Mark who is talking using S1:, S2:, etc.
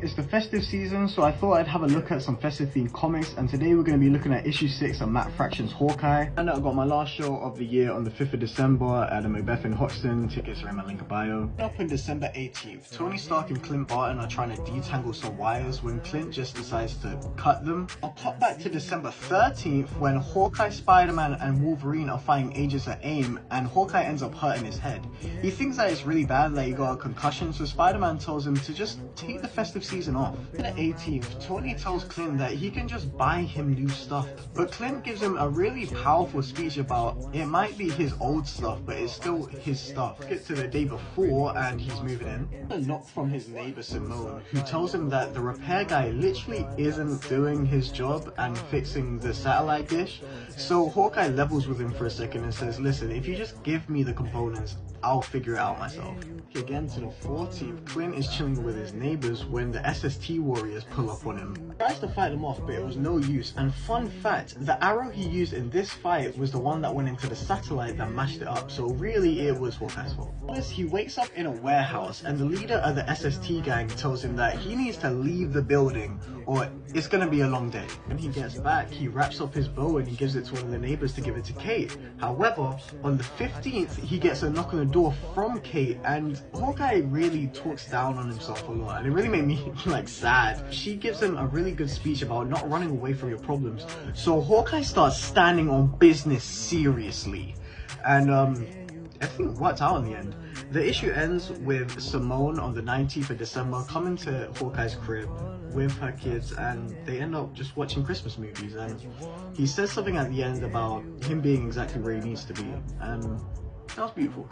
S1: It's the festive season, so I thought I'd have a look at some festive themed comics, and today we're going to be looking at issue 6 of Matt Fraction's Hawkeye. And I got my last show of the year on the 5th of December at the Macbeth in Hoxton. Tickets are in my link bio. Up on December 18th, Tony Stark and Clint Barton are trying to detangle some wires when Clint just decides to cut them. I'll pop back to December 13th when Hawkeye, Spider-Man and Wolverine are fighting Agents of AIM, and Hawkeye ends up hurting his head. He thinks that it's really bad that he got a concussion, so Spider-Man tells him to just take the festive season off. On the 18th, Tony tells Clint that he can just buy him new stuff, but Clint gives him a really powerful speech about it might be his old stuff, but it's still his stuff. Get to the day before and he's moving in. A knock from his neighbor Simone, who tells him that the repair guy literally isn't doing his job and fixing the satellite dish. So Hawkeye levels with him for a second and says, listen, if you just give me the components, I'll figure it out myself. Again to the 14th, Clint is chilling with his neighbors when the SST warriors pull up on him. He tries to fight them off, but it was no use. And fun fact, the arrow he used in this fight was the one that went into the satellite that mashed it up, so really it was Hawkeye's fault. He wakes up in a warehouse and the leader of the SST gang tells him that he needs to leave the building or it's gonna be a long day. When he gets back, he wraps up his bow and he gives it to one of the neighbors to give it to Kate. However, on the 15th, he gets a knock on the door from Kate, and Hawkeye really talks down on himself a lot, and it really made me like sad. She gives him a really good speech about not running away from your problems. So Hawkeye starts standing on business seriously, and I think it worked out in the end. The issue ends with Simone on the 19th of December coming to Hawkeye's crib with her kids, and they end up just watching Christmas movies, and he says something at the end about him being exactly where he needs to be, and that was beautiful.